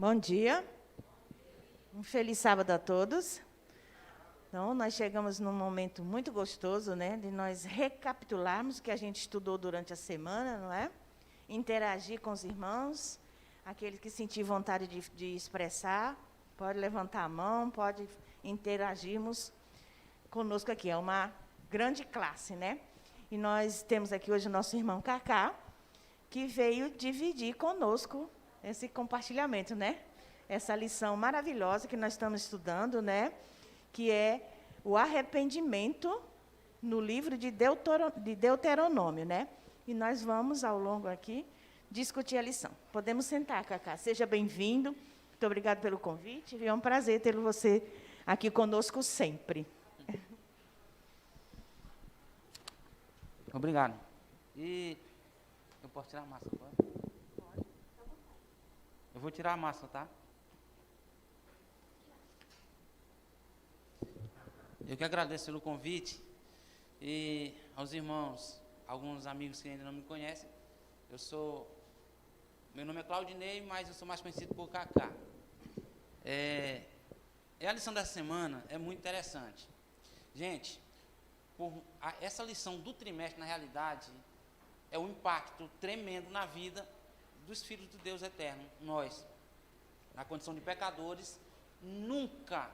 Bom dia. Um feliz sábado a todos. Então, nós chegamos num momento muito gostoso, né, de nós recapitularmos o que a gente estudou durante a semana, não é? Interagir com os irmãos, aqueles que sentir vontade de expressar, pode levantar a mão, pode interagirmos conosco aqui. É uma grande classe, né? E nós temos aqui hoje o nosso irmão Cacá, que veio dividir conosco esse compartilhamento, né? Essa lição maravilhosa que nós estamos estudando, né? Que é o arrependimento no livro de Deuteronômio, né? E nós vamos, ao longo aqui, discutir a lição. Podemos sentar, Cacá. Seja bem-vindo. Muito obrigado pelo convite. É um prazer ter você aqui conosco sempre. Obrigado. E eu posso tirar a massa agora? Pode. Eu vou tirar a massa, tá? Eu que agradeço pelo convite e aos irmãos, alguns amigos que ainda não me conhecem. Meu nome é Claudinei, mas eu sou mais conhecido por Cacá. A lição dessa semana é muito interessante. Gente, essa lição do trimestre, na realidade, é um impacto tremendo na vida dos filhos do Deus eterno. Nós, na condição de pecadores, nunca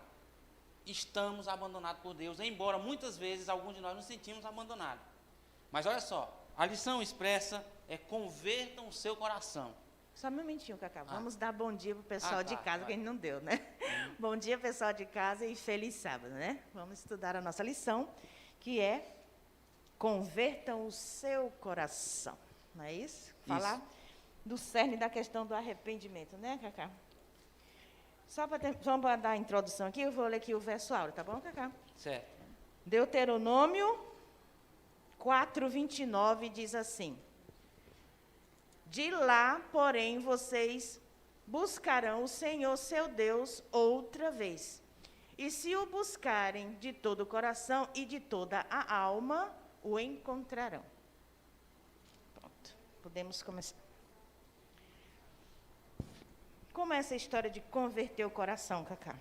estamos abandonados por Deus, embora muitas vezes alguns de nós nos sentimos abandonados. Mas olha só, a lição expressa é: convertam o seu coração. Só um momentinho, Cacá. Vamos dar bom dia para o pessoal de casa, que a gente não deu, né? Bom dia, pessoal de casa, e feliz sábado, né? Vamos estudar a nossa lição, que é: convertam o seu coração. Não é isso? Falar do cerne da questão do arrependimento, né, Cacá? Só para dar a introdução aqui, eu vou ler aqui o verso áureo, tá bom, Cacá? Certo. Deuteronômio 4:29 diz assim: de lá, porém, vocês buscarão o Senhor seu Deus outra vez. E se o buscarem de todo o coração e de toda a alma, o encontrarão. Pronto, podemos começar. Como é essa história de converter o coração, Cacá?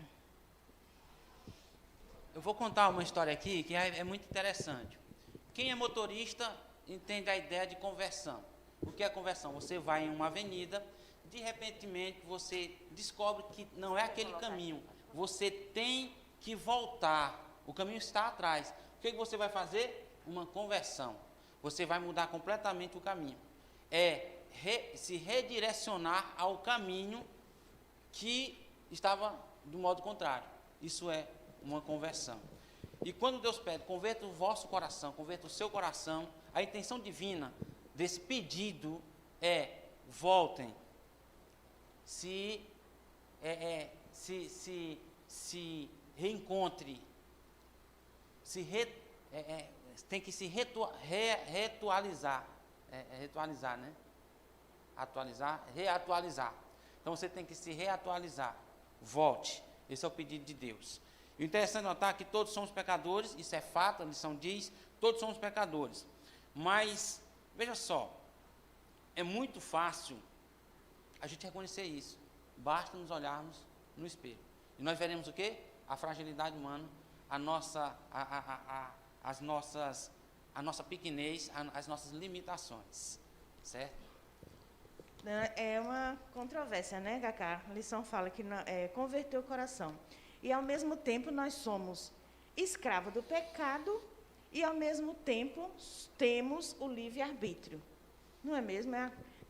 Eu vou contar uma história aqui que é muito interessante. Quem é motorista entende a ideia de conversão. O que é conversão? Você vai em uma avenida, de repente você descobre que não é aquele caminho. Você tem que voltar. O caminho está atrás. O que você vai fazer? Uma conversão. Você vai mudar completamente o caminho. Se redirecionar ao caminho que estava do modo contrário. Isso é uma conversão. E quando Deus pede: converta o vosso coração, converta o seu coração, a intenção divina desse pedido é: voltem, se reencontre, tem que se reatualizar, reatualizar, né? Reatualizar. Então você tem que se reatualizar. Volte. Esse é o pedido de Deus. E o interessante é notar que todos somos pecadores, isso é fato, a lição diz, todos somos pecadores. Mas, veja só, é muito fácil a gente reconhecer isso. Basta nos olharmos no espelho. E nós veremos o quê? A fragilidade humana, a nossa pequenez, as nossas limitações. Certo? É uma controvérsia, né, Cacá? A lição fala que converter o coração. E, ao mesmo tempo, nós somos escravos do pecado e, ao mesmo tempo, temos o livre-arbítrio. Não é mesmo?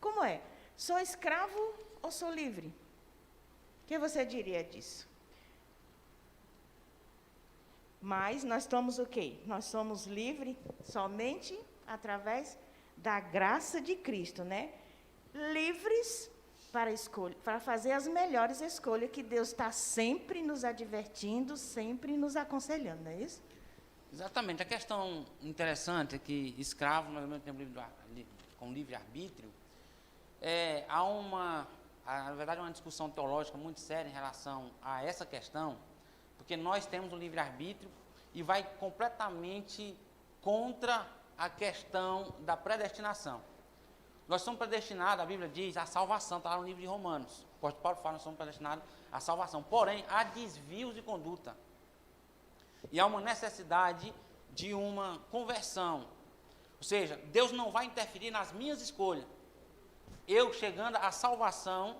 Como é? Sou escravo ou sou livre? O que você diria disso? Mas nós somos o quê? Nós somos livres somente através da graça de Cristo, né? Livres para fazer as melhores escolhas, que Deus está sempre nos advertindo, sempre nos aconselhando, não é isso? Exatamente. A questão interessante é que escravo, nós mesmo temos com livre-arbítrio, na verdade, uma discussão teológica muito séria em relação a essa questão, porque nós temos o livre-arbítrio e vai completamente contra a questão da predestinação. Nós somos predestinados, a Bíblia diz, à salvação, está lá no livro de Romanos. O apóstolo Paulo fala, nós somos predestinados à salvação. Porém, há desvios de conduta. E há uma necessidade de uma conversão. Ou seja, Deus não vai interferir nas minhas escolhas. Eu chegando à salvação,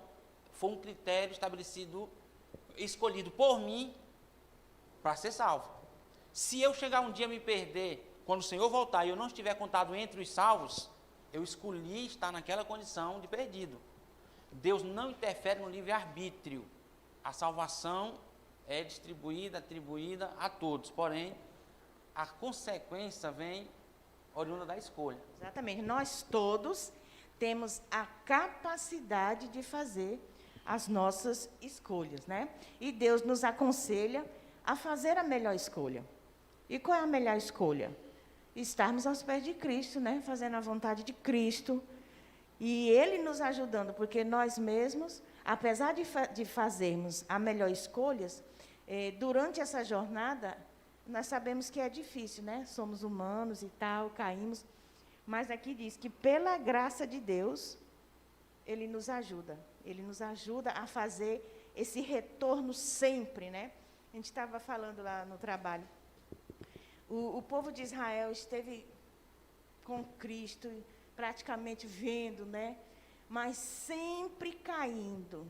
foi um critério estabelecido, escolhido por mim, para ser salvo. Se eu chegar um dia a me perder, quando o Senhor voltar e eu não estiver contado entre os salvos, eu escolhi estar naquela condição de perdido. Deus não interfere no livre-arbítrio. A salvação é atribuída a todos. Porém, a consequência vem oriunda da escolha. Exatamente. Nós todos temos a capacidade de fazer as nossas escolhas, né? E Deus nos aconselha a fazer a melhor escolha. E qual é a melhor escolha? Estarmos aos pés de Cristo, né? Fazendo a vontade de Cristo. E Ele nos ajudando, porque nós mesmos, apesar de fazermos a melhor escolhas, durante essa jornada, nós sabemos que é difícil, né? Somos humanos e tal, caímos. Mas aqui diz que, pela graça de Deus, Ele nos ajuda. Ele nos ajuda a fazer esse retorno sempre, né? A gente estava falando lá no trabalho. O povo de Israel esteve com Cristo, praticamente vendo, né? Mas sempre caindo,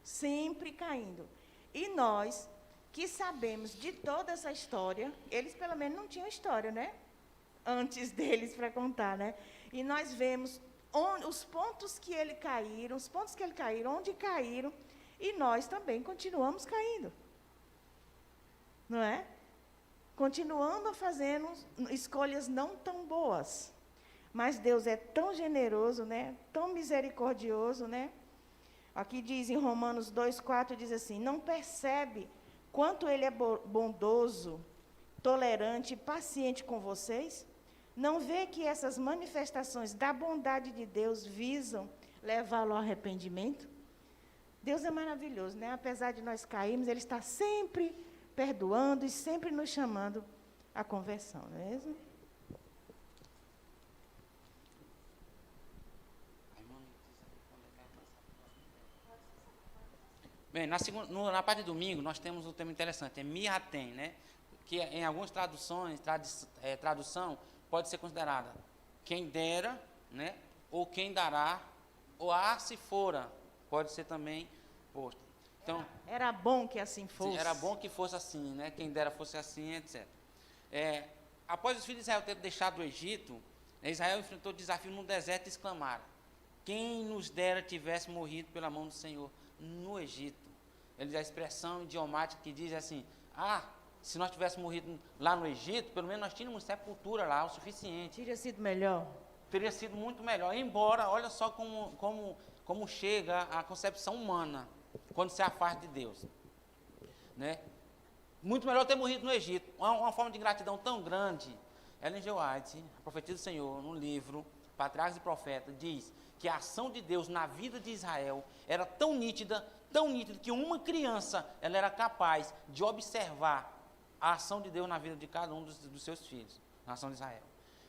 sempre caindo. E nós, que sabemos de toda essa história, eles pelo menos não tinham história, né? Antes deles para contar, né? E nós vemos os pontos que eles caíram, onde caíram, e nós também continuamos caindo. Não é? Continuamos fazendo escolhas não tão boas. Mas Deus é tão generoso, né? Tão misericordioso, né? Aqui diz em Romanos 2,4, diz assim, não percebe quanto Ele é bondoso, tolerante e paciente com vocês? Não vê que essas manifestações da bondade de Deus visam levá-lo ao arrependimento? Deus é maravilhoso, né? Apesar de nós cairmos, Ele está sempre perdoando e sempre nos chamando à conversão, não é mesmo? Bem, na parte de domingo, nós temos um tema interessante, é Mihatem, né? Que em algumas traduções, tradução, pode ser considerada quem dera, né? Ou quem dará, ou se fora, pode ser também posto. Então, era bom que assim fosse. Sim, era bom que fosse assim, né? Quem dera fosse assim, etc. Após os filhos de Israel terem deixado o Egito, Israel enfrentou o desafio no deserto e exclamaram, quem nos dera tivesse morrido pela mão do Senhor no Egito. Ele diz a expressão idiomática que diz assim, se nós tivéssemos morrido lá no Egito, pelo menos nós tínhamos sepultura lá, o suficiente. Teria sido melhor? Teria sido muito melhor, embora, olha só como chega a concepção humana, quando se afasta de Deus. Né? Muito melhor ter morrido no Egito. Uma forma de gratidão tão grande. Ellen G. White, a profetisa do Senhor, no livro Patriarcas e Profetas, diz que a ação de Deus na vida de Israel era tão nítida, que uma criança ela era capaz de observar a ação de Deus na vida de cada um dos seus filhos, na nação de Israel.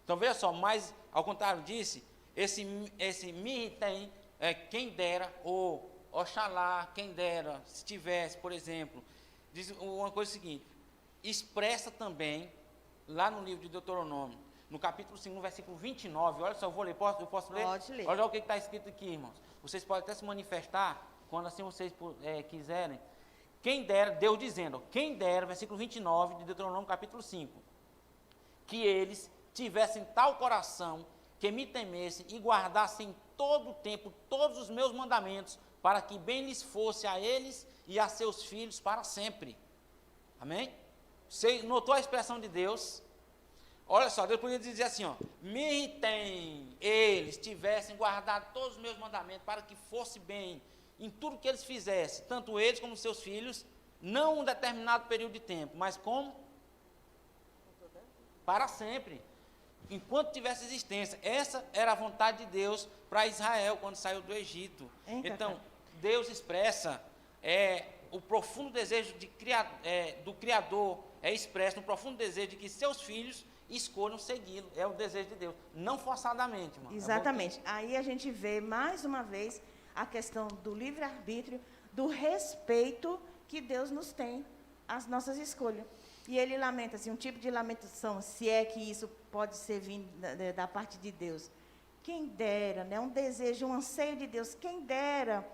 Então, veja só, mas, ao contrário disso, esse Mihatem, quem dera, ou Oxalá, quem dera, se tivesse, por exemplo, diz uma coisa seguinte, expressa também, lá no livro de Deuteronômio, no capítulo 5, no versículo 29, olha só, eu vou ler, eu posso ler? Pode ler. Olha o que está escrito aqui, irmãos. Vocês podem até se manifestar, quando assim vocês quiserem. Quem dera, Deus dizendo, quem dera, versículo 29 de Deuteronômio, capítulo 5, que eles tivessem tal coração, que me temessem e guardassem todo o tempo, todos os meus mandamentos, para que bem lhes fosse a eles e a seus filhos para sempre. Amém? Você notou a expressão de Deus? Olha só, Deus podia dizer assim, Mihatem, eles tivessem guardado todos os meus mandamentos, para que fosse bem em tudo que eles fizessem, tanto eles como seus filhos, não um determinado período de tempo, mas como? Para sempre. Enquanto tivesse existência. Essa era a vontade de Deus para Israel, quando saiu do Egito. Então, Deus expressa o profundo desejo do Criador, expresso no profundo desejo de que seus filhos escolham segui-lo. É o desejo de Deus. Não forçadamente, irmão. Exatamente. Aí a gente vê, mais uma vez, a questão do livre-arbítrio, do respeito que Deus nos tem às nossas escolhas. E ele lamenta, assim, um tipo de lamentação, se é que isso pode ser vindo da parte de Deus. Quem dera, né? Um desejo, um anseio de Deus, quem dera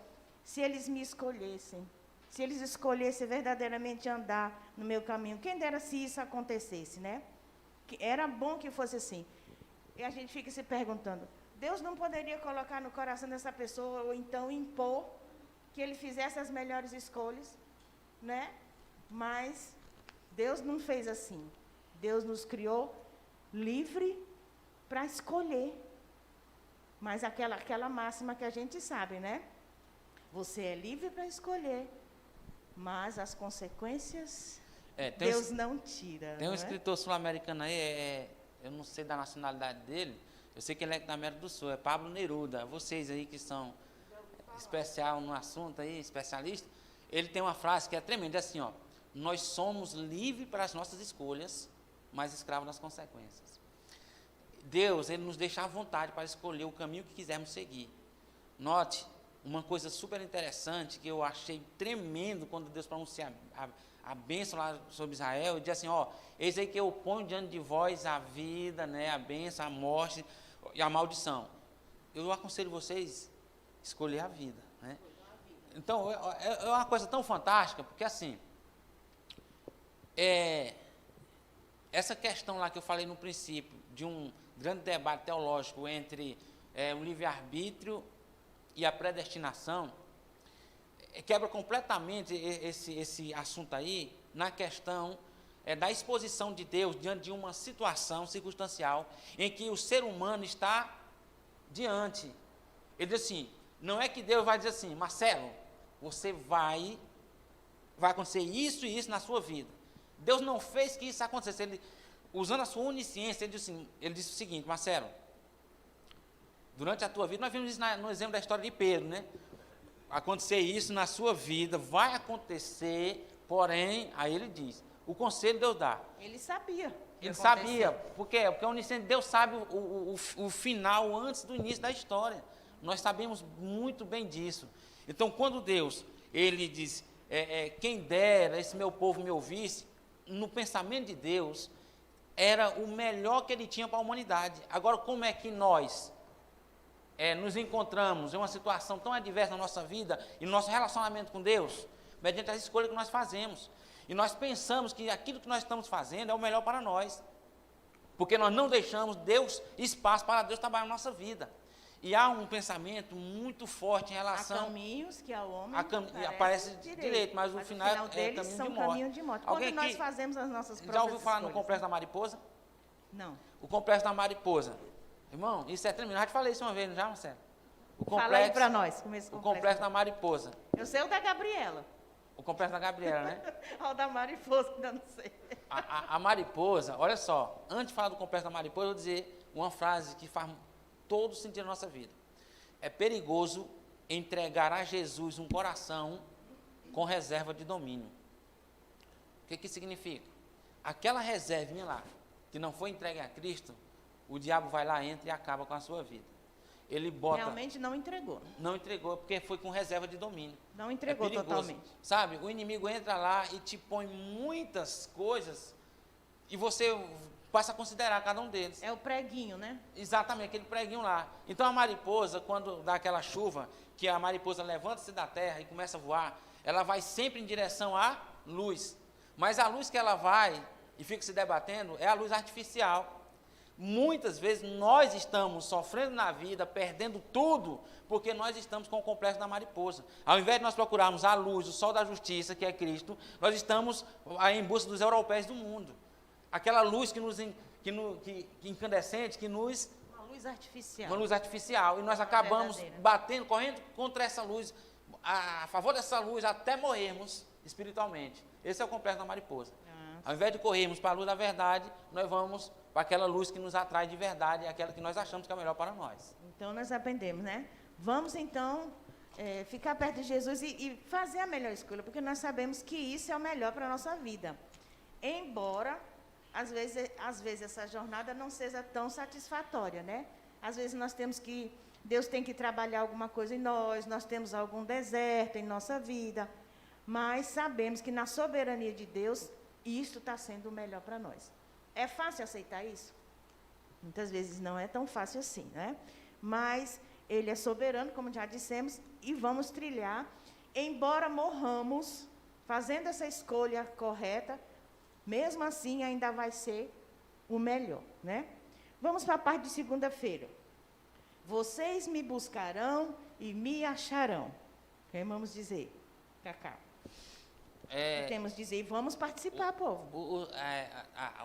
se eles me escolhessem. Se eles escolhessem verdadeiramente andar no meu caminho. Quem dera se isso acontecesse, né? Era bom que fosse assim. E a gente fica se perguntando, Deus não poderia colocar no coração dessa pessoa, ou então impor que ele fizesse as melhores escolhas, né? Mas Deus não fez assim. Deus nos criou livre para escolher. Mas aquela máxima que a gente sabe, né? Você é livre para escolher, mas as consequências Deus não tira. Tem um não escritor sul-americano aí, eu não sei da nacionalidade dele, eu sei que ele é da América do Sul, é Pablo Neruda. Vocês aí que são especial no assunto aí, especialista, ele tem uma frase que é tremenda, é assim, ó: nós somos livres para as nossas escolhas, mas escravos das consequências. Deus, ele nos deixa à vontade para escolher o caminho que quisermos seguir. Note, uma coisa super interessante que eu achei tremendo quando Deus pronuncia a bênção lá sobre Israel, e diz assim, ó: eis aí que eu ponho diante de vós a vida, né, a bênção, a morte e a maldição. Eu aconselho vocês a escolher a vida, né? Então, é uma coisa tão fantástica, porque assim, essa questão lá que eu falei no princípio, de um grande debate teológico entre o livre-arbítrio e a predestinação, quebra completamente esse assunto aí na questão da exposição de Deus diante de uma situação circunstancial em que o ser humano está diante. Ele diz assim, não é que Deus vai dizer assim, Marcelo, você vai acontecer isso e isso na sua vida. Deus não fez que isso acontecesse. Ele, usando a sua onisciência, ele disse o seguinte, Marcelo, durante a tua vida, nós vimos isso no exemplo da história de Pedro, né? Acontecer isso na sua vida, vai acontecer, porém, aí ele diz, o conselho Deus dá. Ele sabia. Ele sabia, por quê? Porque o onisciente, Deus sabe o final antes do início da história. Nós sabemos muito bem disso. Então, quando Deus, ele diz, quem dera esse meu povo me ouvisse, no pensamento de Deus, era o melhor que ele tinha para a humanidade. Agora, como é que nós nos encontramos em uma situação tão adversa na nossa vida e no nosso relacionamento com Deus, mediante as escolhas que nós fazemos. E nós pensamos que aquilo que nós estamos fazendo é o melhor para nós, porque nós não deixamos espaço para Deus trabalhar na nossa vida. E há um pensamento muito forte em relação... Há caminhos que ao homem aparece direito, mas o final deles são caminho de morte. Quando nós fazemos as nossas próprias já ouviu falar escolhas, no complexo da mariposa? Não. O complexo da mariposa. Irmão, isso é tremendo. Já te falei isso uma vez, não já, Marcelo? Fala aí para nós. O complexo da mariposa. Eu sei o da Gabriela. O complexo da Gabriela, né? O da mariposa, ainda não sei. A mariposa, olha só, antes de falar do complexo da mariposa, eu vou dizer uma frase que faz todo sentido na nossa vida. É perigoso entregar a Jesus um coração com reserva de domínio. O que significa? Aquela reservinha lá, que não foi entregue a Cristo, o diabo vai lá, entra e acaba com a sua vida. Ele bota... Realmente não entregou. Não entregou, porque foi com reserva de domínio. Não entregou totalmente. Sabe, o inimigo entra lá e te põe muitas coisas e você passa a considerar cada um deles. É o preguinho, né? Exatamente, aquele preguinho lá. Então a mariposa, quando dá aquela chuva, que a mariposa levanta-se da terra e começa a voar, ela vai sempre em direção à luz. Mas a luz que ela vai e fica se debatendo é a luz artificial. Muitas vezes nós estamos sofrendo na vida, perdendo tudo, porque nós estamos com o complexo da mariposa. Ao invés de nós procurarmos a luz, o sol da justiça, que é Cristo, nós estamos em busca dos europeus do mundo. Aquela luz que incandescente, que nos... Uma luz artificial. Uma luz artificial. E nós acabamos batendo, correndo contra essa luz, a favor dessa luz, até morrermos espiritualmente. Esse é o complexo da mariposa. Ao invés de corrermos para a luz da verdade, nós vamos para aquela luz que nos atrai de verdade, aquela que nós achamos que é melhor para nós. Então, nós aprendemos, né? Vamos, então, ficar perto de Jesus e fazer a melhor escolha, porque nós sabemos que isso é o melhor para a nossa vida. Embora às vezes essa jornada não seja tão satisfatória, né? Às vezes Deus tem que trabalhar alguma coisa em nós temos algum deserto em nossa vida, mas sabemos que na soberania de Deus, isto está sendo o melhor para nós. É fácil aceitar isso? Muitas vezes não é tão fácil assim, né? Mas Ele é soberano, como já dissemos, e vamos trilhar, embora morramos, fazendo essa escolha correta, mesmo assim ainda vai ser o melhor, né? Vamos para a parte de segunda-feira. Vocês me buscarão e me acharão. O que vamos dizer, Cacá? Temos dizer, vamos participar, povo.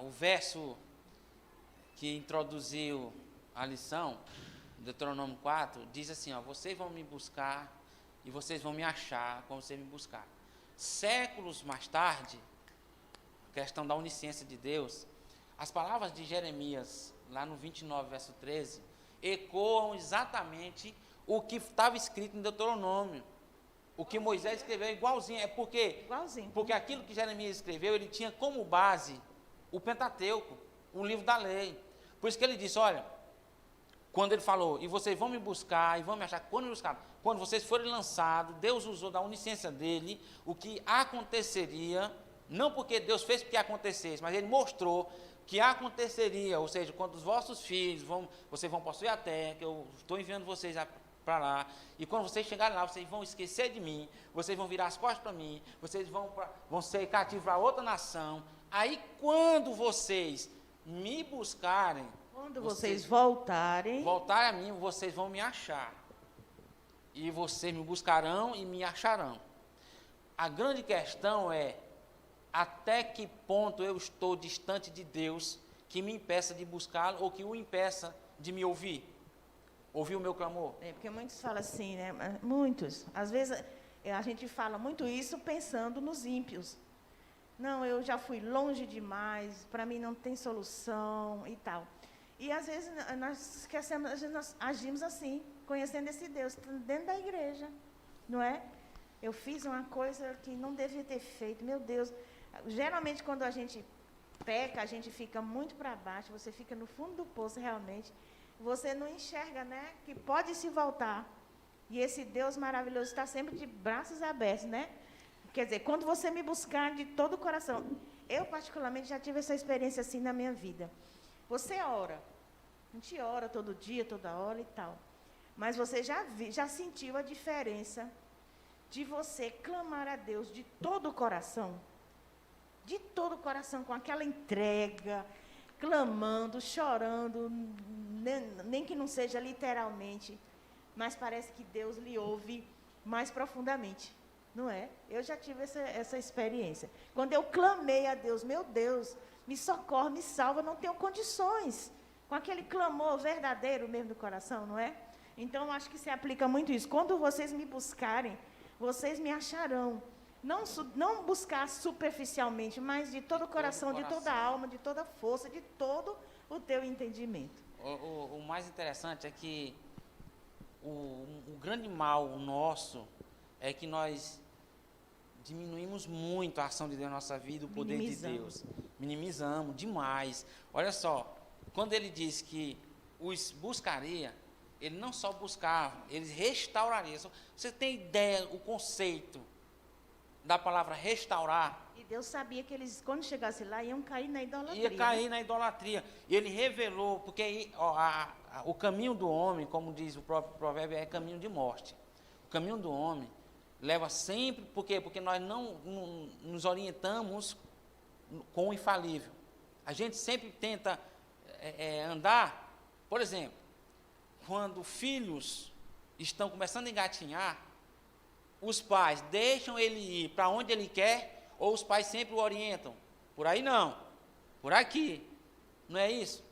O verso que introduziu a lição, Deuteronômio 4, diz assim, ó, vocês vão me buscar e vocês vão me achar quando vocês me buscar. Séculos mais tarde, a questão da onisciência de Deus, as palavras de Jeremias, lá no 29, verso 13, ecoam exatamente o que estava escrito em Deuteronômio. O que Moisés escreveu igualzinho. Igualzinho. Porque aquilo que Jeremias escreveu, ele tinha como base o Pentateuco, o livro da lei. Por isso que ele disse, olha, quando ele falou, e vocês vão me buscar, e vão me achar, quando vocês forem lançados, Deus usou da onisciência dele, o que aconteceria, não porque Deus fez que acontecesse, mas ele mostrou que aconteceria, ou seja, quando os vossos filhos, vocês vão possuir a terra, que eu estou enviando vocês para lá, e quando vocês chegarem lá, vocês vão esquecer de mim, vocês vão virar as costas para mim, vocês vão ser cativos para outra nação. Aí, quando vocês me buscarem, quando vocês voltarem a mim, vocês vão me achar, e vocês me buscarão e me acharão. A grande questão é, até que ponto eu estou distante de Deus, que me impeça de buscá-lo, ou que o impeça de me ouvir o meu clamor. Porque muitos falam assim, né? Muitos. Às vezes a gente fala muito isso pensando nos ímpios. Não, eu já fui longe demais, para mim não tem solução e tal. E às vezes nós esquecemos, às vezes nós agimos assim, conhecendo esse Deus, dentro da igreja, não é? Eu fiz uma coisa que não devia ter feito, meu Deus. Geralmente quando a gente peca, a gente fica muito para baixo, você fica no fundo do poço realmente. Você não enxerga, né, que pode se voltar. E esse Deus maravilhoso está sempre de braços abertos, né? Quer dizer, quando você me buscar de todo o coração. Eu, particularmente, já tive essa experiência assim na minha vida. Você ora. A gente ora todo dia, toda hora e tal. Mas você já sentiu a diferença de você clamar a Deus de todo o coração? De todo o coração, com aquela entrega, clamando, chorando, nem que não seja literalmente, mas parece que Deus lhe ouve mais profundamente, não é? Eu já tive essa experiência. Quando eu clamei a Deus, meu Deus, me socorre, me salva, não tenho condições, com aquele clamor verdadeiro mesmo do coração, não é? Então, acho que se aplica muito isso. Quando vocês me buscarem, vocês me acharão. Não buscar superficialmente, mas de todo o coração, de toda a alma, de toda a força, de todo o teu entendimento. O mais interessante é que o grande mal nosso é que nós diminuímos muito a ação de Deus na nossa vida, o poder de Deus. Minimizamos demais. Olha só, quando ele diz que os buscaria, ele não só buscava, ele restauraria. Você tem ideia, o conceito da palavra restaurar? E Deus sabia que eles, quando chegassem lá, iam cair na idolatria. Ia cair na idolatria. E ele revelou, porque o caminho do homem, como diz o próprio provérbio, é caminho de morte. O caminho do homem leva sempre, por quê? Porque nós não nos orientamos com o infalível. A gente sempre tenta andar, por exemplo, quando filhos estão começando a engatinhar, os pais deixam ele ir para onde ele quer, ou os pais sempre o orientam? Por aí não, por aqui. Não é isso?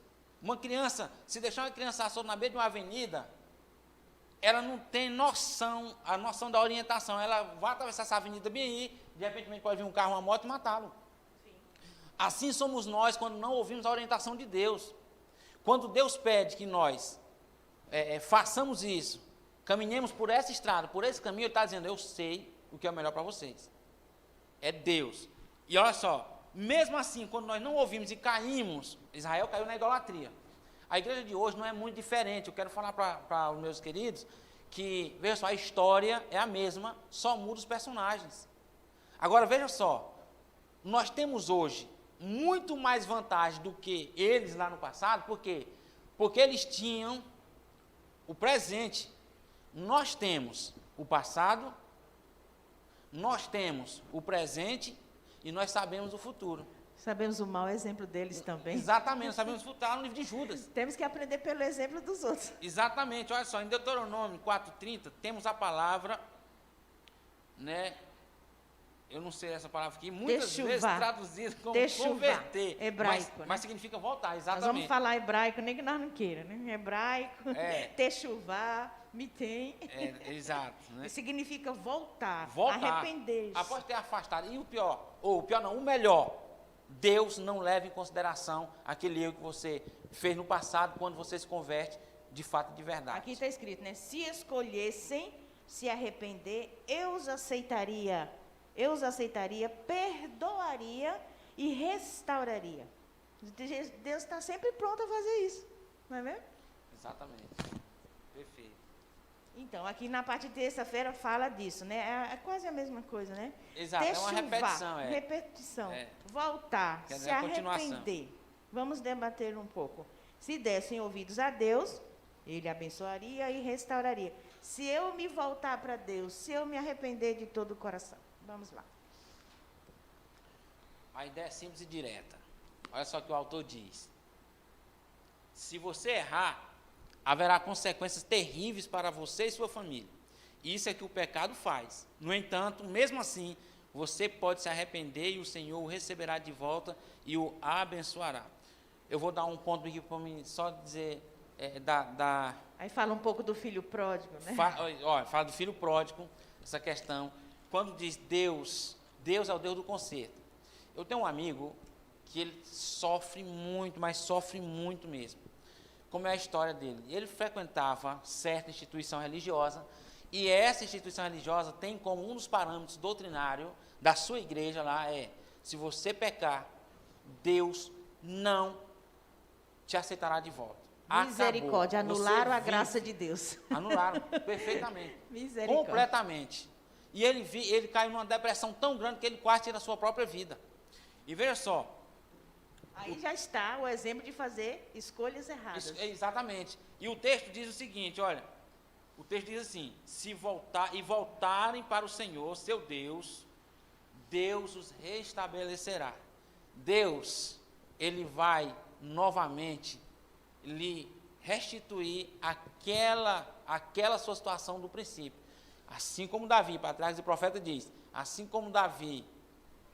Uma criança, se deixar uma criança solta na beira de uma avenida, ela não tem a noção da orientação. Ela vai atravessar essa avenida bem aí, de repente pode vir um carro, uma moto e matá-lo. Assim somos nós quando não ouvimos a orientação de Deus. Quando Deus pede que nós façamos isso, caminhemos por essa estrada, por esse caminho, ele está dizendo, eu sei o que é o melhor para vocês. É Deus. E olha só, mesmo assim, quando nós não ouvimos e caímos, Israel caiu na idolatria. A igreja de hoje não é muito diferente. Eu quero falar para os meus queridos que, veja só, a história é a mesma, só muda os personagens. Agora, veja só, nós temos hoje muito mais vantagem do que eles lá no passado, por quê? Porque eles tinham o presente. Nós temos o passado, nós temos o presente e nós sabemos o futuro. Sabemos o mau exemplo deles também. Exatamente, nós sabemos o futuro, está no livro de Judas. Temos que aprender pelo exemplo dos outros. Exatamente, olha só, em Deuteronômio 4:30, temos a palavra, né? Eu não sei essa palavra aqui, muitas vezes traduzida como converter, hebraico, mas significa voltar, exatamente. Nós vamos falar hebraico, nem que nós não queira, né? Hebraico, techuvá, mitem. Exato. Né? Significa voltar, arrepender-se. Após ter afastado, e o melhor, Deus não leva em consideração aquele erro que você fez no passado, quando você se converte de fato e de verdade. Aqui está escrito, né? Se escolhessem se arrepender, eu os aceitaria, perdoaria e restauraria. Deus está sempre pronto a fazer isso, não é mesmo? Exatamente. Perfeito. Então, aqui na parte de terça-feira fala disso, né? É quase a mesma coisa, né? Exato, é uma repetição. Repetição. Voltar, se arrepender. Vamos debater um pouco. Se dessem ouvidos a Deus, Ele abençoaria e restauraria. Se eu me voltar para Deus, se eu me arrepender de todo o coração. Vamos lá. A ideia é simples e direta. Olha só o que o autor diz. Se você errar, haverá consequências terríveis para você e sua família. Isso é que o pecado faz. No entanto, mesmo assim, você pode se arrepender e o Senhor o receberá de volta e o abençoará. Eu vou dar um ponto aqui para mim só dizer Aí fala um pouco do filho pródigo, né? Fala do filho pródigo, essa questão. Quando diz Deus é o Deus do conserto. Eu tenho um amigo que ele sofre muito, mas sofre muito mesmo. Como é a história dele? Ele frequentava certa instituição religiosa e essa instituição religiosa tem como um dos parâmetros doutrinários da sua igreja lá se você pecar, Deus não te aceitará de volta. Misericórdia, anularam a graça de Deus. Anularam, perfeitamente. Misericórdia. Completamente. E ele caiu numa depressão tão grande que ele quase tira a sua própria vida. E veja só. Aí já está o exemplo de fazer escolhas erradas. Exatamente. E o texto diz o seguinte, olha. O texto diz assim, se voltarem para o Senhor, seu Deus, Deus os restabelecerá. Deus, Ele vai novamente lhe restituir aquela sua situação do princípio. Assim como Davi, para trás do profeta diz, assim como Davi,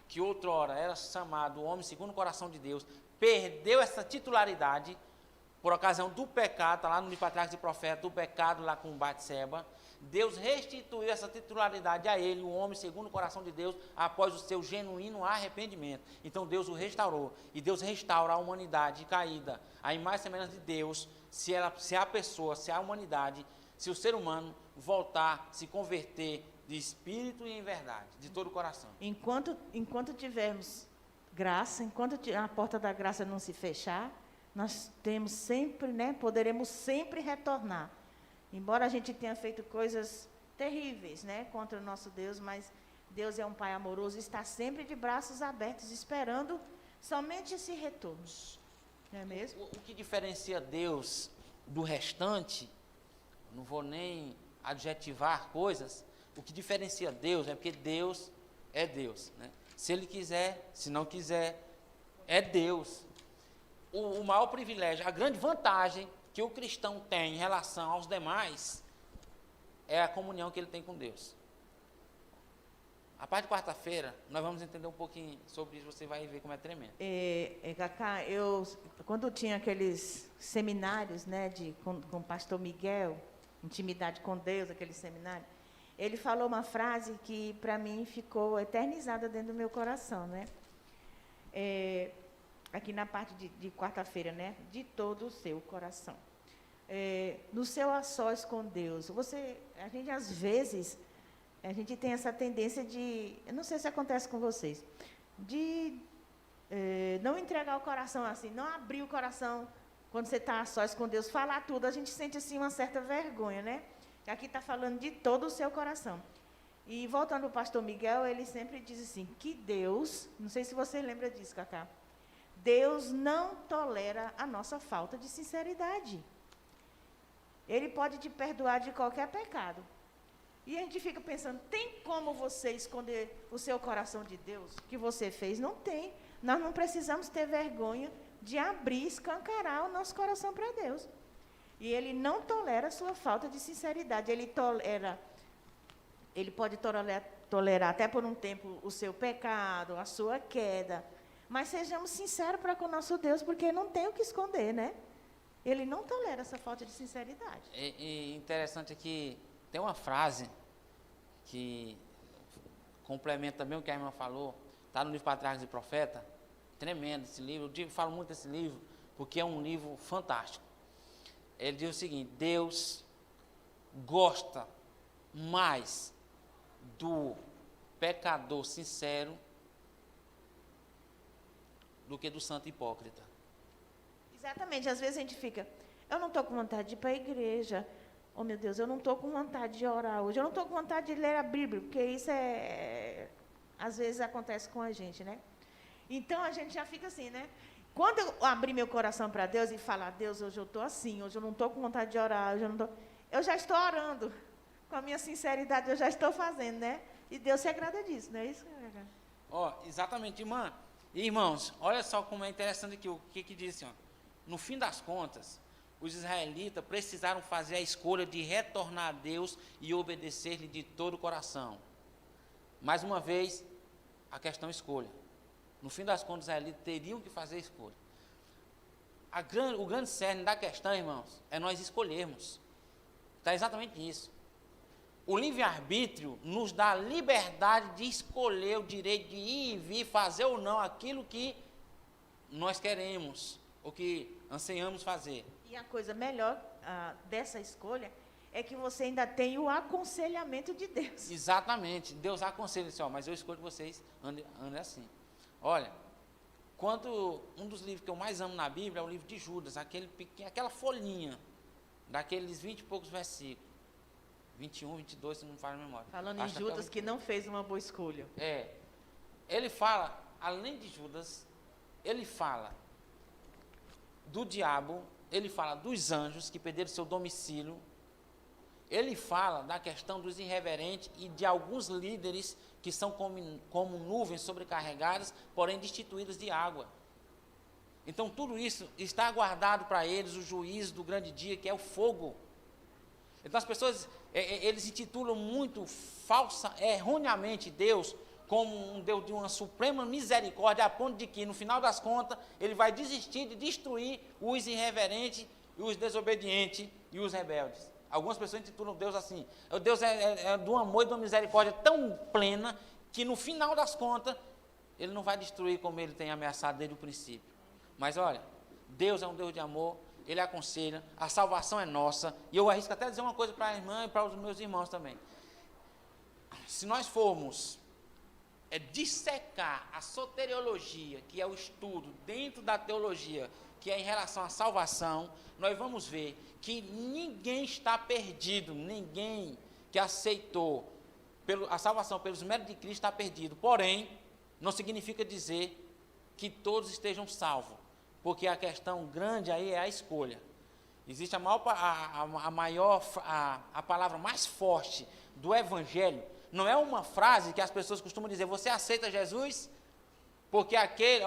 que outrora era chamado o homem segundo o coração de Deus, perdeu essa titularidade por ocasião do pecado, está lá no livro para trás do profeta, do pecado lá com Batseba, Deus restituiu essa titularidade a ele, o homem segundo o coração de Deus, após o seu genuíno arrependimento. Então Deus o restaurou, e Deus restaura a humanidade caída, a imagem e semelhança de Deus, se a humanidade, se o ser humano voltar, se converter de espírito e em verdade, de todo o coração. Enquanto tivermos graça, enquanto a porta da graça não se fechar, nós temos sempre, poderemos sempre retornar. Embora a gente tenha feito coisas terríveis, contra o nosso Deus, mas Deus é um Pai amoroso e está sempre de braços abertos, esperando somente esse retorno. Não é mesmo? O que diferencia Deus do restante, não vou nem adjetivar coisas, o que diferencia Deus é porque Deus é Deus. Se Ele quiser, se não quiser, é Deus. O maior privilégio, a grande vantagem que o cristão tem em relação aos demais é a comunhão que ele tem com Deus. A parte de quarta-feira, nós vamos entender um pouquinho sobre isso, você vai ver como é tremendo. Cacá, quando tinha aqueles seminários, com o pastor Miguel, Intimidade com Deus, aquele seminário, ele falou uma frase que, para mim, ficou eternizada dentro do meu coração, aqui na parte de quarta-feira, de todo o seu coração. No seu a sós com Deus, a gente às vezes, a gente tem essa tendência eu não sei se acontece com vocês, de não entregar o coração assim, não abrir o coração quando você está a sós com Deus, falar tudo, a gente sente assim uma certa vergonha, né? Aqui está falando de todo o seu coração. E voltando para o pastor Miguel, ele sempre diz assim, que Deus, não sei se você lembra disso, Cacá, Deus não tolera a nossa falta de sinceridade. Ele pode te perdoar de qualquer pecado. E a gente fica pensando, tem como você esconder o seu coração de Deus? O que você fez? Não tem. Nós não precisamos ter vergonha de abrir, escancarar o nosso coração para Deus. E Ele não tolera a sua falta de sinceridade. Ele pode tolerar até por um tempo o seu pecado, a sua queda. Mas sejamos sinceros para com o nosso Deus, porque não tem o que esconder, né? Ele não tolera essa falta de sinceridade. E interessante é que tem uma frase que complementa também o que a irmã falou, está no livro Patriarcas e Profetas, tremendo esse livro, eu falo muito desse livro, porque é um livro fantástico. Ele diz o seguinte, Deus gosta mais do pecador sincero do que do santo hipócrita. Exatamente, às vezes a gente fica, eu não estou com vontade de ir para a igreja, oh meu Deus, eu não estou com vontade de orar hoje, eu não estou com vontade de ler a Bíblia, porque isso às vezes acontece com a gente, né? Então a gente já fica assim, né? Quando eu abrir meu coração para Deus e falar, Deus, hoje eu estou assim, hoje eu não estou com vontade de orar, eu já estou orando, com a minha sinceridade eu já estou fazendo, né? E Deus se agrada disso, não é isso? Exatamente, irmã. E, irmãos, olha só como é interessante aqui, o que diz assim, ó. No fim das contas, os israelitas precisaram fazer a escolha de retornar a Deus e obedecer-lhe de todo o coração. Mais uma vez, a questão escolha. No fim das contas, os israelitas teriam que fazer a escolha. O grande cerne da questão, irmãos, é nós escolhermos. Está exatamente isso. O livre-arbítrio nos dá a liberdade de escolher o direito de ir e vir, fazer ou não aquilo que nós queremos, o que anseiamos fazer. E a coisa melhor dessa escolha é que você ainda tem o aconselhamento de Deus. Exatamente. Deus aconselha assim, mas eu escolho que vocês andem assim. Olha, um dos livros que eu mais amo na Bíblia é o livro de Judas, aquela folhinha, daqueles 20 e poucos versículos. 21, 22, se não me falha a memória. Falando em Judas, que não fez uma boa escolha. Ele fala, além de Judas, ele fala do diabo, ele fala dos anjos que perderam seu domicílio, ele fala da questão dos irreverentes e de alguns líderes que são como nuvens sobrecarregadas, porém destituídas de água. Então tudo isso está aguardado para eles, o juízo do grande dia, que é o fogo. Então as pessoas, eles intitulam muito erroneamente Deus como um Deus de uma suprema misericórdia, a ponto de que, no final das contas, ele vai desistir de destruir os irreverentes, os desobedientes e os rebeldes. Algumas pessoas intitulam Deus assim. Deus é de um amor e de uma misericórdia tão plena que, no final das contas, ele não vai destruir como ele tem ameaçado desde o princípio. Mas olha, Deus é um Deus de amor, Ele aconselha, a salvação é nossa. E eu arrisco até dizer uma coisa para a irmã e para os meus irmãos também. Se nós formos dissecar a soteriologia, que é o estudo dentro da teologia, que é em relação à salvação, nós vamos ver que ninguém está perdido, ninguém que aceitou a salvação pelos méritos de Cristo está perdido. Porém, não significa dizer que todos estejam salvos, porque a questão grande aí é a escolha. Existe a palavra mais forte do Evangelho. Não é uma frase que as pessoas costumam dizer, você aceita Jesus? Porque aquele,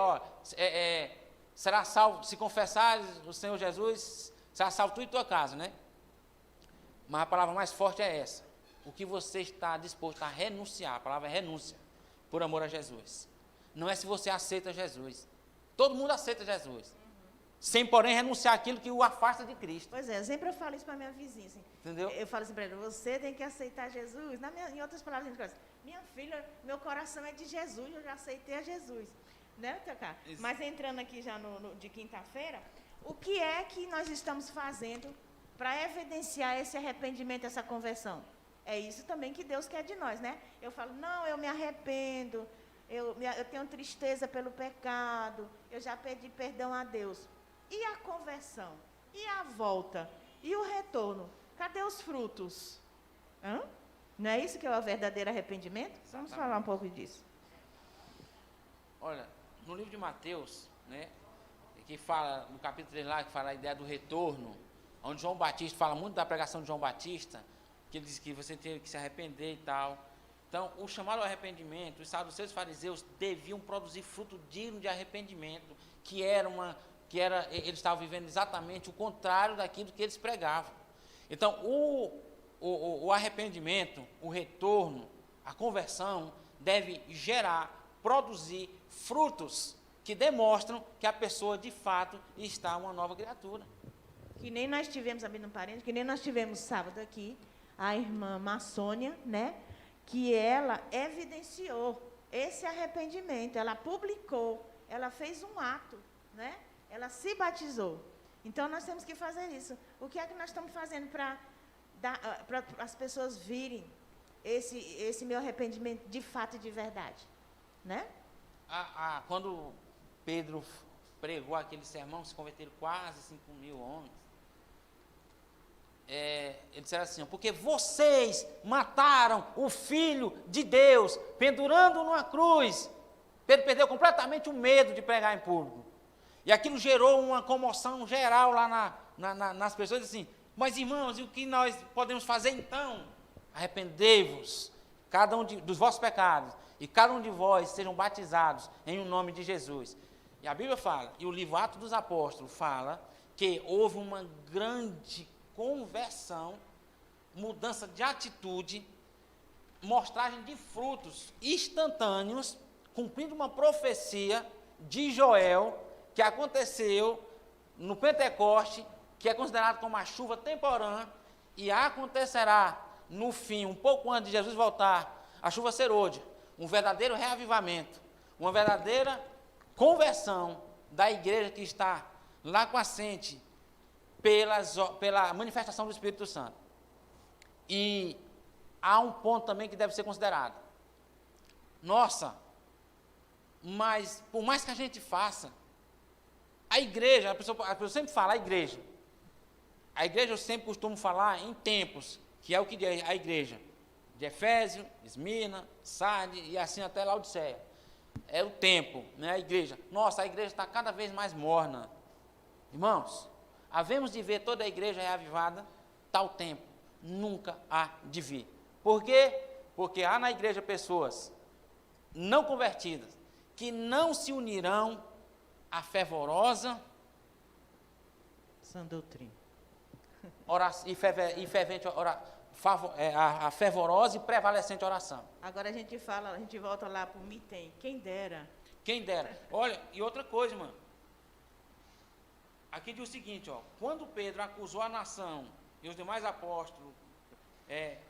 será salvo, se confessares o Senhor Jesus, será salvo tu e tua casa, né? Mas a palavra mais forte é essa. O que você está disposto a renunciar, a palavra é renúncia, por amor a Jesus. Não é se você aceita Jesus. Todo mundo aceita Jesus. Sem, porém, renunciar aquilo que o afasta de Cristo. Pois é, sempre eu falo isso para minha vizinha. Assim, entendeu? Eu falo assim para ela, você tem que aceitar Jesus. Em outras palavras, a gente fala assim, minha filha, meu coração é de Jesus, eu já aceitei a Jesus. Né, Tacá? Mas entrando aqui já de quinta-feira, o que é que nós estamos fazendo para evidenciar esse arrependimento, essa conversão? É isso também que Deus quer de nós, né? Eu falo, não, eu me arrependo, eu tenho tristeza pelo pecado, eu já pedi perdão a Deus. E a conversão? E a volta? E o retorno? Cadê os frutos? Hã? Não é isso que é o verdadeiro arrependimento? Vamos falar um pouco disso. Olha, no livro de Mateus, né, que fala, no capítulo 3 lá, que fala a ideia do retorno, onde João Batista fala muito da pregação de João Batista, que ele diz que você tem que se arrepender e tal. Então, o chamado ao arrependimento, os saduceus e fariseus deviam produzir fruto digno de arrependimento, eles estavam vivendo exatamente o contrário daquilo que eles pregavam. Então, o arrependimento, o retorno, a conversão deve produzir frutos que demonstram que a pessoa de fato está uma nova criatura. Que nem nós tivemos, abrindo um parênteses, que nem nós tivemos sábado aqui, a irmã Maçônia, né? Que ela evidenciou esse arrependimento, ela publicou, ela fez um ato, né? Ela se batizou. Então, nós temos que fazer isso. O que é que nós estamos fazendo para as pessoas virem esse meu arrependimento de fato e de verdade? Né? Quando Pedro pregou aquele sermão, se converteram quase 5.000 homens. Ele disseram assim, porque vocês mataram o Filho de Deus, pendurando numa cruz. Pedro perdeu completamente o medo de pregar em público. E aquilo gerou uma comoção geral lá nas pessoas, assim, mas irmãos, e o que nós podemos fazer então? Arrependei-vos, cada um dos vossos pecados, e cada um de vós sejam batizados em nome de Jesus. E a Bíblia fala, e o livro Atos dos Apóstolos fala, que houve uma grande conversão, mudança de atitude, mostragem de frutos instantâneos, cumprindo uma profecia de Joel, que aconteceu no Pentecoste, que é considerado como a chuva temporã, e acontecerá no fim, um pouco antes de Jesus voltar, a chuva serôdia, um verdadeiro reavivamento, uma verdadeira conversão da igreja que está lá com a assente pela manifestação do Espírito Santo. E há um ponto também que deve ser considerado. Nossa, mas por mais que a gente faça, a igreja, a pessoa sempre fala a igreja eu sempre costumo falar em tempos, que é o que diz a igreja, de Efésio, Esmirna, Sardes e assim até Laodiceia. É o tempo, né, a igreja. Nossa, a igreja está cada vez mais morna. Irmãos, havemos de ver toda a igreja reavivada, tal tempo, nunca há de vir. Por quê? Porque há na igreja pessoas não convertidas, que não se unirão à fervorosa sã doutrina e fervente a fervorosa e prevalecente oração. Agora a gente volta lá para o mitem. Quem dera. Quem dera. Olha, e outra coisa, mano. Aqui diz o seguinte, ó. Quando Pedro acusou a nação e os demais apóstolos,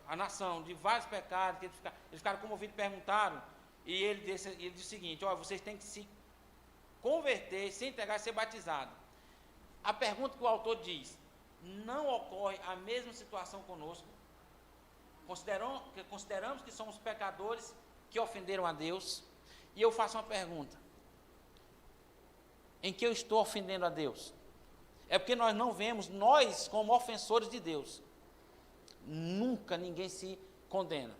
a nação de vários pecados, eles ficaram comovidos e perguntaram, e ele disse o seguinte, ó, vocês têm que se converter, se entregar e ser batizado. A pergunta que o autor diz, não ocorre a mesma situação conosco? Consideramos que somos pecadores que ofenderam a Deus? E eu faço uma pergunta. Em que eu estou ofendendo a Deus? É porque nós não vemos nós como ofensores de Deus. Nunca ninguém se condena.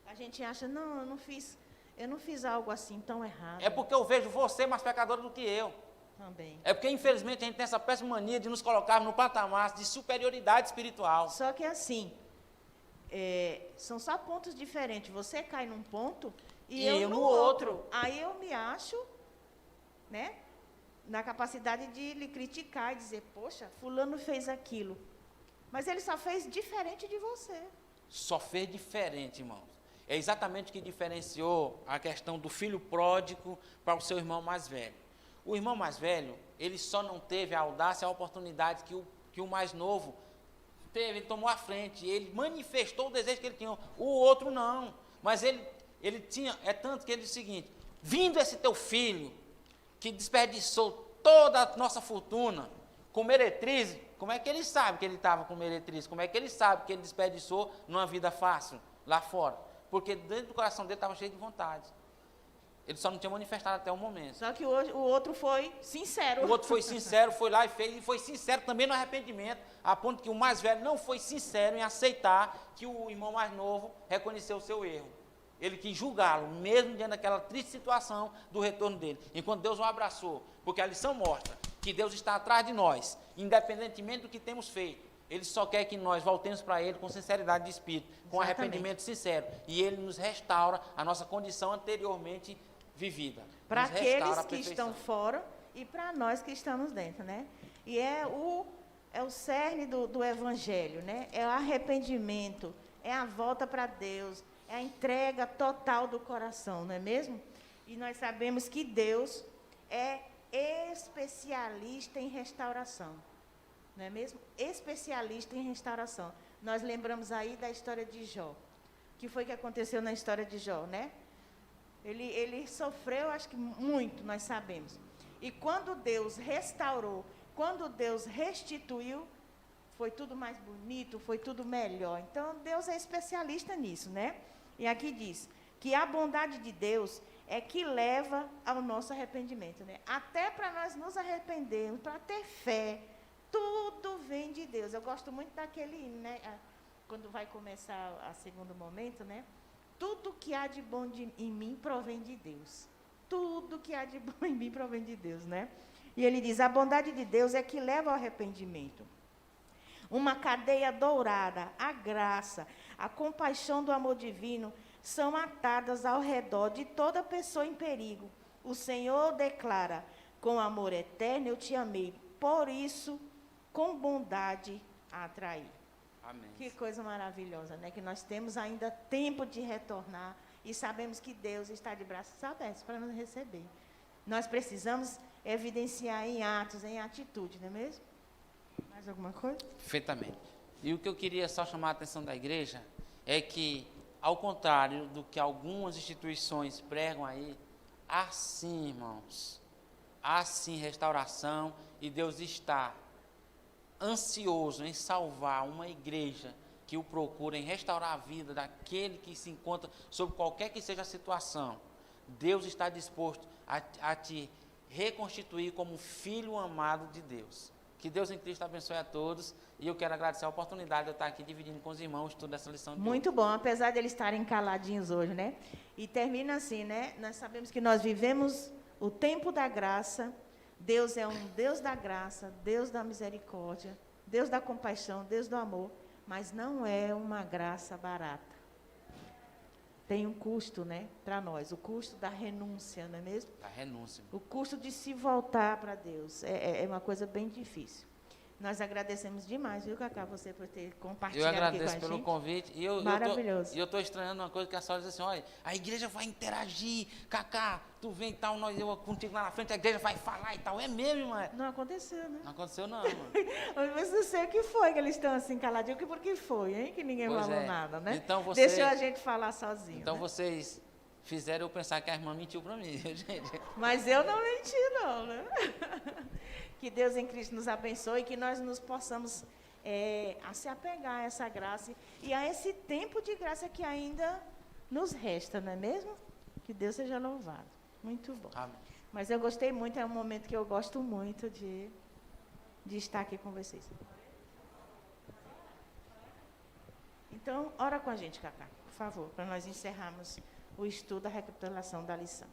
A gente acha, não, eu não fiz algo assim tão errado. É porque eu vejo você mais pecador do que eu. Também. É porque, infelizmente, a gente tem essa péssima mania de nos colocar no patamar de superioridade espiritual. Só que assim, são só pontos diferentes. Você cai num ponto e eu no outro. Aí eu me acho, né, na capacidade de lhe criticar e dizer, poxa, fulano fez aquilo. Mas ele só fez diferente de você. Só fez diferente, irmãos. É exatamente o que diferenciou a questão do filho pródigo para o seu irmão mais velho. O irmão mais velho, ele só não teve a audácia, a oportunidade que o mais novo teve, ele tomou a frente, ele manifestou o desejo que ele tinha, o outro não, mas ele tinha, tanto que ele disse o seguinte, vindo esse teu filho, que desperdiçou toda a nossa fortuna, com meretriz, como é que ele sabe que ele estava com meretriz, como é que ele sabe que ele desperdiçou numa vida fácil, lá fora, porque dentro do coração dele estava cheio de vontade. Ele só não tinha manifestado até o momento. Só que o outro foi sincero. O outro foi sincero, foi lá e fez, e foi sincero também no arrependimento, a ponto que o mais velho não foi sincero em aceitar que o irmão mais novo reconheceu o seu erro. Ele quis julgá-lo, mesmo diante daquela triste situação do retorno dele. Enquanto Deus o abraçou, porque a lição mostra que Deus está atrás de nós, independentemente do que temos feito. Ele só quer que nós voltemos para Ele com sinceridade de espírito, com arrependimento sincero. E Ele nos restaura a nossa condição anteriormente vivida. Para aqueles que estão fora e para nós que estamos dentro, né? E é o cerne do Evangelho, né? É o arrependimento, é a volta para Deus, é a entrega total do coração, não é mesmo? E nós sabemos que Deus é especialista em restauração, não é mesmo? Especialista em restauração. Nós lembramos aí da história de Jó. O que foi que aconteceu na história de Jó, né? Ele sofreu, acho que muito, nós sabemos. E quando Deus restaurou, quando Deus restituiu, foi tudo mais bonito, foi tudo melhor. Então, Deus é especialista nisso, né? E aqui diz que a bondade de Deus é que leva ao nosso arrependimento, né? Até para nós nos arrependermos, para ter fé, tudo vem de Deus. Eu gosto muito daquele, né? Quando vai começar o segundo momento, né? Tudo que há de bom em mim provém de Deus. Tudo que há de bom em mim provém de Deus, né? E ele diz, a bondade de Deus é que leva ao arrependimento. Uma cadeia dourada, a graça, a compaixão do amor divino são atadas ao redor de toda pessoa em perigo. O Senhor declara, com amor eterno eu te amei, por isso, com bondade a atraí. Amém. Que coisa maravilhosa, né? Que nós temos ainda tempo de retornar e sabemos que Deus está de braços abertos para nos receber. Nós precisamos evidenciar em atos, em atitude, não é mesmo? Mais alguma coisa? Perfeitamente. E o que eu queria só chamar a atenção da igreja é que, ao contrário do que algumas instituições pregam aí, há sim, irmãos, há sim restauração e Deus está ansioso em salvar uma igreja que o procura, em restaurar a vida daquele que se encontra sob qualquer que seja a situação. Deus está disposto a te reconstituir como filho amado de Deus. Que Deus em Cristo abençoe a todos e eu quero agradecer a oportunidade de eu estar aqui dividindo com os irmãos o estudo dessa lição de hoje. Muito bom, apesar de eles estarem caladinhos hoje, né? E termina assim, né? Nós sabemos que nós vivemos o tempo da graça. Deus é um Deus da graça, Deus da misericórdia, Deus da compaixão, Deus do amor, mas não é uma graça barata. Tem um custo, né, para nós, o custo da renúncia, não é mesmo? Da renúncia. O custo de se voltar para Deus é uma coisa bem difícil. Nós agradecemos demais, viu, Cacá, você por ter compartilhado aqui com a gente. Eu agradeço pelo convite. E maravilhoso. E eu estou estranhando uma coisa que a senhora diz assim, olha, a igreja vai interagir, Cacá, tu vem e tal, eu contigo lá na frente, a igreja vai falar e tal. É mesmo, irmã? Não aconteceu, né? Não aconteceu não, mano. Mas não sei o que foi que eles estão assim caladinhos, por que foi, hein? Que ninguém falou nada, né? Então vocês, deixou a gente falar sozinho. Então né? Vocês fizeram eu pensar que a irmã mentiu para mim, gente. Mas eu não menti, não, né? Que Deus em Cristo nos abençoe e que nós nos possamos a se apegar a essa graça e a esse tempo de graça que ainda nos resta, não é mesmo? Que Deus seja louvado. Muito bom. Amém. Mas eu gostei muito, é um momento que eu gosto muito de estar aqui com vocês. Então, ora com a gente, Cacá, por favor, para nós encerrarmos o estudo, a recapitulação da lição.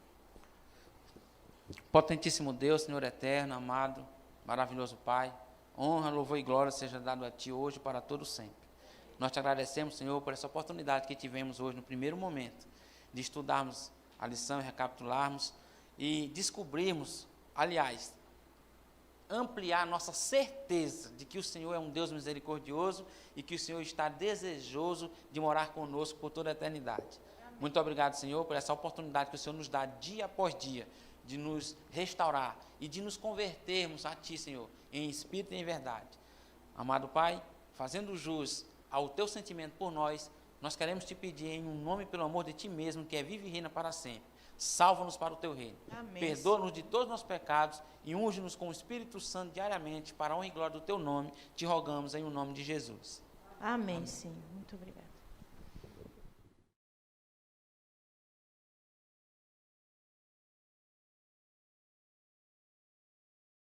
Potentíssimo Deus, Senhor eterno, amado, maravilhoso Pai, honra, louvor e glória seja dado a Ti hoje para todo sempre. Nós te agradecemos, Senhor, por essa oportunidade que tivemos hoje, no primeiro momento, de estudarmos a lição e recapitularmos e descobrirmos, aliás, ampliar nossa certeza de que o Senhor é um Deus misericordioso e que o Senhor está desejoso de morar conosco por toda a eternidade. Amém. Muito obrigado, Senhor, por essa oportunidade que o Senhor nos dá dia após dia, de nos restaurar e de nos convertermos a Ti, Senhor, em espírito e em verdade. Amado Pai, fazendo jus ao Teu sentimento por nós, nós queremos Te pedir em um nome pelo amor de Ti mesmo, que é vive e reina para sempre. Salva-nos para o Teu reino. Perdoa-nos de todos os nossos pecados e unge-nos com o Espírito Santo diariamente para a honra e glória do Teu nome. Te rogamos em o nome de Jesus. Amém, Senhor. Muito obrigada.